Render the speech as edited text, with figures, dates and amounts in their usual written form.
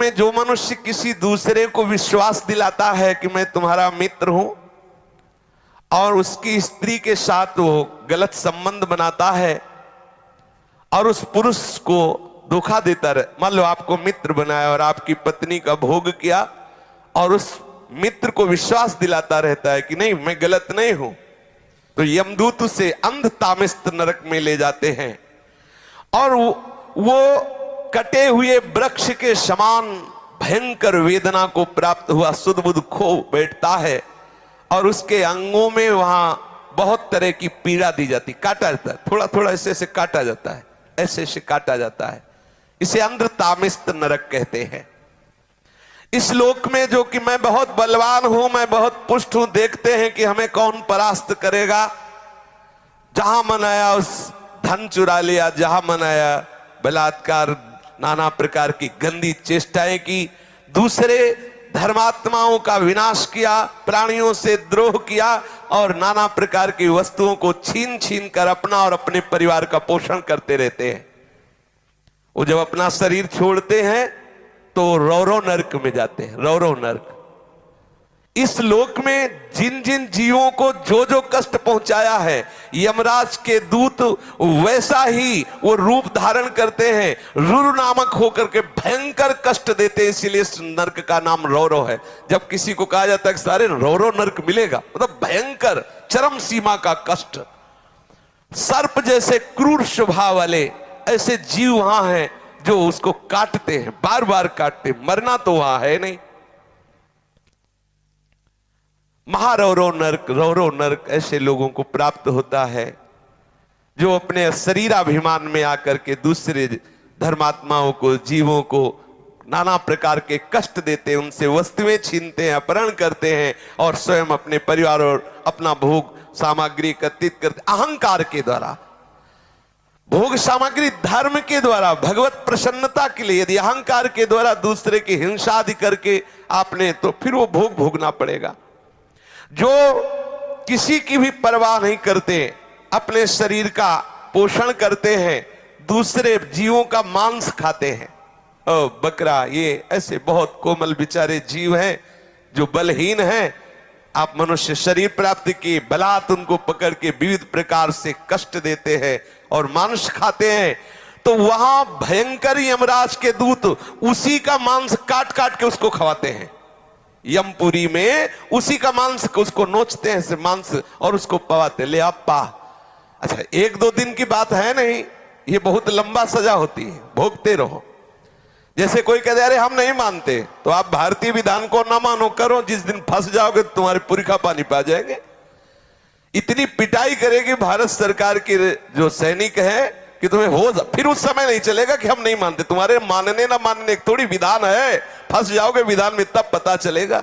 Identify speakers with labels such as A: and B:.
A: में जो मनुष्य किसी दूसरे को विश्वास दिलाता है कि मैं तुम्हारा मित्र हूं, और उसकी स्त्री के साथ वो गलत संबंध बनाता है और उस पुरुष को धोखा देता रहे, मान लो आपको मित्र बनाया और आपकी पत्नी का भोग किया, और उस मित्र को विश्वास दिलाता रहता है कि नहीं मैं गलत नहीं हूं, तो यमदूत उसे अंध तामिस्त नरक में ले जाते हैं। और वो कटे हुए वृक्ष के समान भयंकर वेदना को प्राप्त हुआ सुध बुध खो बैठता है, और उसके अंगों में वहां बहुत तरह की पीड़ा दी जाती, काटा जाता है, थोड़ा थोड़ा ऐसे ऐसे काटा जाता है, ऐसे ऐसे काटा जाता है। इसे अंध तामिस्त नरक कहते हैं। इस लोक में जो कि मैं बहुत बलवान हूं, मैं बहुत पुष्ट हूं, देखते हैं कि हमें कौन परास्त करेगा। जहां मन आया उस धन चुरा लिया, जहां मन आया बलात्कार, नाना प्रकार की गंदी चेष्टाएं की, दूसरे धर्मात्माओं का विनाश किया, प्राणियों से द्रोह किया, और नाना प्रकार की वस्तुओं को छीन छीन कर अपना और अपने परिवार का पोषण करते रहते हैं। वो जब अपना शरीर छोड़ते हैं तो रौरव नरक में जाते हैं, रौरव नरक। इस लोक में जिन जिन जीवों को जो जो कष्ट पहुंचाया है, यमराज के दूत वैसा ही वो रूप धारण करते हैं, रुरु नामक होकर के भयंकर कष्ट देते हैं। इसीलिए इस नरक का नाम रौरव है। जब किसी को कहा जाता है कि सारे रौरव नरक मिलेगा, मतलब भयंकर चरम सीमा का कष्ट। सर्प जैसे क्रूर स्वभाव वाले ऐसे जीव वहां हैं जो उसको काटते हैं, बार बार काटते, मरना तो वहां है नहीं। महारौरव नरक, रौरव नरक ऐसे लोगों को प्राप्त होता है जो अपने शरीराभिमान में आकर के दूसरे धर्मात्माओं को, जीवों को नाना प्रकार के कष्ट देते हैं, उनसे वस्तुएं छीनते हैं, अपहरण करते हैं, और स्वयं अपने परिवार और अपना भोग सामग्री एकत्रित करते, अहंकार के द्वारा। भोग सामग्री धर्म के द्वारा, भगवत प्रसन्नता के लिए। यदि अहंकार के द्वारा दूसरे की हिंसा आदि करके आपने, तो फिर वो भोग भोगना पड़ेगा। जो किसी की भी परवाह नहीं करते, अपने शरीर का पोषण करते हैं, दूसरे जीवों का मांस खाते हैं, बकरा, ये ऐसे बहुत कोमल बेचारे जीव हैं जो बलहीन हैं। आप मनुष्य शरीर प्राप्ति की बलात् उनको पकड़ के विविध प्रकार से कष्ट देते हैं और मांस खाते हैं, तो वहां भयंकर यमराज के दूत उसी का मांस काट काट के उसको खवाते हैं। यमपुरी में उसी का मांस को उसको नोचते हैं से मांस, और उसको पवाते, ले आप पा। अच्छा, एक दो दिन की बात है नहीं, ये बहुत लंबा सजा होती है, भोगते रहो। जैसे कोई कहते अरे हम नहीं मानते, तो आप भारतीय विधान को ना मानो, करो, जिस दिन फंस जाओगे तो तुम्हारे पूरी का पानी पा जाएंगे। इतनी पिटाई करेगी भारत सरकार की जो सैनिक है कि तुम्हें हो फिर उस समय नहीं चलेगा कि हम नहीं मानते। तुम्हारे मानने ना मानने एक थोड़ी विधान है, फंस जाओगे विधान में तब पता चलेगा।